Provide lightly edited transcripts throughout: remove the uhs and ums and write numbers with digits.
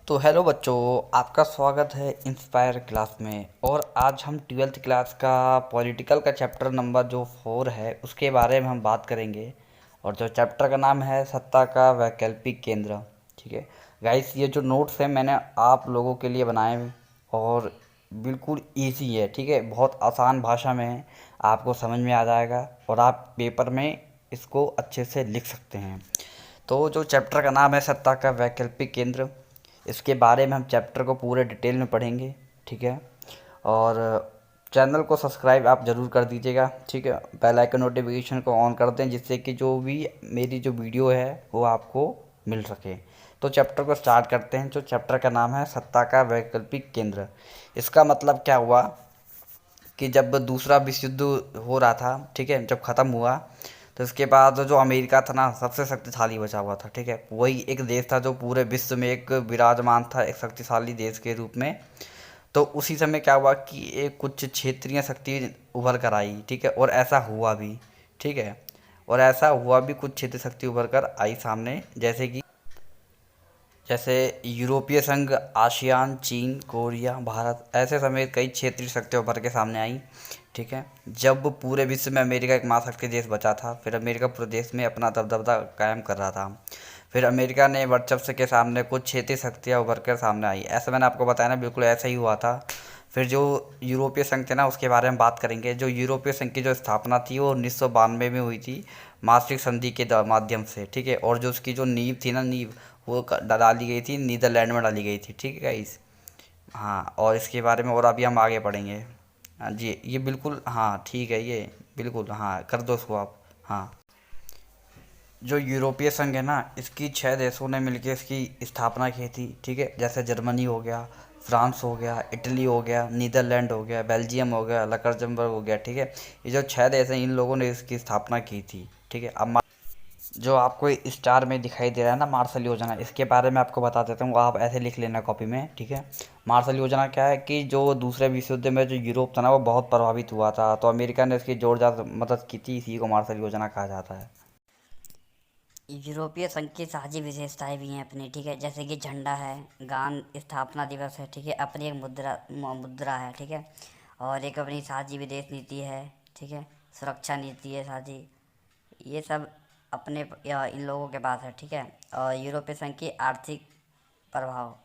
तो हेलो बच्चों, आपका स्वागत है इंस्पायर क्लास में। और आज हम ट्वेल्थ क्लास का पॉलिटिकल का चैप्टर नंबर जो 4 है उसके बारे में हम बात करेंगे। और जो चैप्टर का नाम है सत्ता का वैकल्पिक केंद्र। ठीक है गाइस, ये जो नोट्स हैं मैंने आप लोगों के लिए बनाए हैं और बिल्कुल इजी है। ठीक है, बहुत आसान भाषा में है, आपको समझ में आ जाएगा और आप पेपर में इसको अच्छे से लिख सकते हैं। तो जो चैप्टर का नाम है सत्ता का वैकल्पिक केंद्र, इसके बारे में हम चैप्टर को पूरे डिटेल में पढ़ेंगे। ठीक है, और चैनल को सब्सक्राइब आप ज़रूर कर दीजिएगा। ठीक है, बेल आइकन नोटिफिकेशन को ऑन कर दें जिससे कि जो भी मेरी जो वीडियो है वो आपको मिल सके। तो चैप्टर को स्टार्ट करते हैं। जो चैप्टर का नाम है सत्ता का वैकल्पिक केंद्र, इसका मतलब क्या हुआ कि जब दूसरा विश्व युद्ध हो रहा था, ठीक है, जब ख़त्म हुआ तो इसके बाद जो अमेरिका था ना सबसे शक्तिशाली बचा हुआ था। ठीक है, वही एक देश था जो पूरे विश्व में एक विराजमान था एक शक्तिशाली देश के रूप में। तो उसी समय क्या हुआ कि एक कुछ क्षेत्रीय शक्ति उभर कर आई। ठीक है, और ऐसा हुआ भी। ठीक है, और ऐसा हुआ भी, कुछ क्षेत्रीय शक्ति उभर कर आई सामने, जैसे यूरोपीय संघ, आसियान, चीन, कोरिया, भारत, ऐसे समेत कई क्षेत्रीय शक्तियाँ उभर के सामने आई। ठीक है, जब पूरे विश्व में अमेरिका एक महाशक्ति देश बचा था, फिर अमेरिका पूरे देश में अपना दबदबा कायम कर रहा था। फिर अमेरिका ने वर्चस्व के सामने कुछ क्षेत्रीय शक्तियाँ उभर कर सामने आई। ऐसा मैंने आपको बताया ना, बिल्कुल ऐसा ही हुआ था। फिर जो यूरोपीय संघ थे ना उसके बारे में बात करेंगे। जो यूरोपीय संघ की जो स्थापना थी वो 1992 में हुई थी मास्ट्रिक्ट संधि के माध्यम से। ठीक है, और जो उसकी जो नींव थी ना, नींव वो डाली गई थी नीदरलैंड में डाली गई थी। ठीक है गाइस, हाँ, और इसके बारे में और अभी हम आगे पढ़ेंगे। हाँ जी, ये बिल्कुल, हाँ ठीक है, ये बिल्कुल, हाँ कर दो इसको आप। हाँ, जो यूरोपीय संघ है ना, इसकी 6 देशों ने मिलकर इसकी स्थापना की थी। ठीक है, जैसे जर्मनी हो गया, फ्रांस हो गया, इटली हो गया, नीदरलैंड हो गया, बेल्जियम हो गया, लक्समबर्ग हो गया। ठीक है, ये जो 6 देश हैं इन लोगों ने इसकी स्थापना की थी। ठीक है, अब जो आपको स्टार में दिखाई दे रहा है ना मार्शल योजना, इसके बारे में आपको बता देता हूँ, आप ऐसे लिख लेना कॉपी में। ठीक है, मार्शल योजना क्या है कि जो दूसरे विश्व युद्ध में जो यूरोप था ना वो बहुत प्रभावित हुआ था, तो अमेरिका ने इसकी जोरदार मदद की थी, इसी को मार्शल योजना कहा जाता है। यूरोपीय संघ की साझी विशेषताएं भी हैं अपनी। ठीक है, जैसे कि झंडा है, गान स्थापना दिवस है। ठीक है, अपनी एक मुद्रा है। ठीक है, और एक अपनी साझी विदेश नीति है। ठीक है, सुरक्षा नीति है साझी। ये सब अपने इन लोगों के पास है। ठीक है, और यूरोपीय संघ की आर्थिक प्रभाव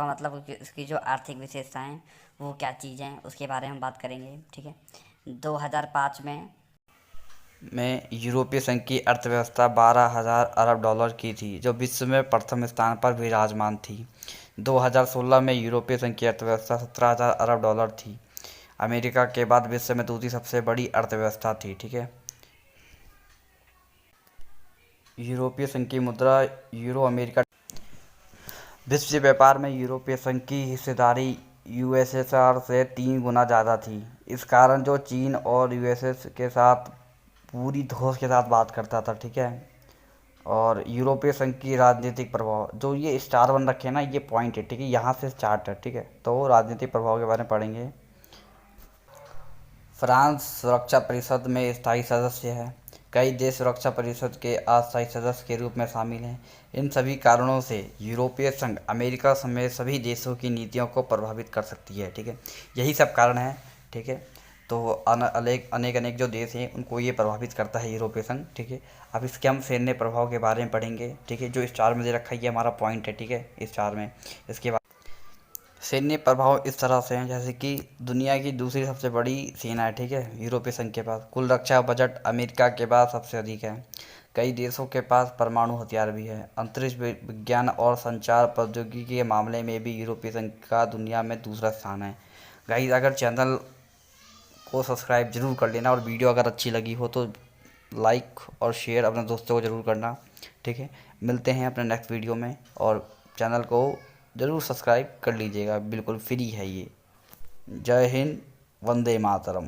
मतलब कि उसकी जो आर्थिक विशेषताएं वो क्या चीज़ें हैं उसके बारे में हम बात करेंगे। ठीक है, 2005 में यूरोपीय संघ की अर्थव्यवस्था 12,000 अरब डॉलर की थी, जो विश्व में प्रथम स्थान पर विराजमान थी। 2016 में यूरोपीय संघ की अर्थव्यवस्था 17,000 अरब डॉलर थी, अमेरिका के बाद विश्व में दूसरी सबसे बड़ी अर्थव्यवस्था थी। ठीक है, यूरोपीय संघ की मुद्रा यूरो। अमेरिका विश्व व्यापार में यूरोपीय संघ की हिस्सेदारी यूएसएसआर से 3 गुना ज़्यादा थी। इस कारण जो चीन और यूएसएस के साथ पूरी धौंस के साथ बात करता था। ठीक है, और यूरोपीय संघ की राजनीतिक प्रभाव, जो ये स्टार वन रखे हैं ना, ये पॉइंट है। ठीक है, यहाँ से स्टार्ट है। ठीक है, तो राजनीतिक प्रभाव के बारे में पढ़ेंगे। फ्रांस सुरक्षा परिषद में स्थायी सदस्य है। कई देश सुरक्षा परिषद के अस्थायी सदस्य के रूप में शामिल हैं। इन सभी कारणों से यूरोपीय संघ अमेरिका समेत सभी देशों की नीतियों को प्रभावित कर सकती है। ठीक है, यही सब कारण है। ठीक है, तो अनेक अनेक अनेक जो देश हैं उनको ये प्रभावित करता है यूरोपीय संघ। ठीक है, अब इसके हम सैन्य प्रभाव के बारे में पढ़ेंगे। ठीक है, जो स्टार में दे रखा है ये हमारा पॉइंट है। ठीक है, स्टार में इसके बाद सैन्य प्रभाव इस तरह से हैं जैसे कि दुनिया की दूसरी सबसे बड़ी सेना है। ठीक है, यूरोपीय संघ के पास कुल रक्षा बजट अमेरिका के बाद सबसे अधिक है। कई देशों के पास परमाणु हथियार भी है। अंतरिक्ष विज्ञान और संचार प्रौद्योगिकी के मामले में भी यूरोपीय संघ का दुनिया में दूसरा स्थान है। गाइस, अगर चैनल को सब्सक्राइब जरूर कर लेना और वीडियो अगर अच्छी लगी हो तो लाइक और शेयर अपने दोस्तों को ज़रूर करना। ठीक है, मिलते हैं अपने नेक्स्ट वीडियो में, और चैनल को ज़रूर सब्सक्राइब कर लीजिएगा, बिल्कुल फ्री है ये। जय हिंद, वंदे मातरम।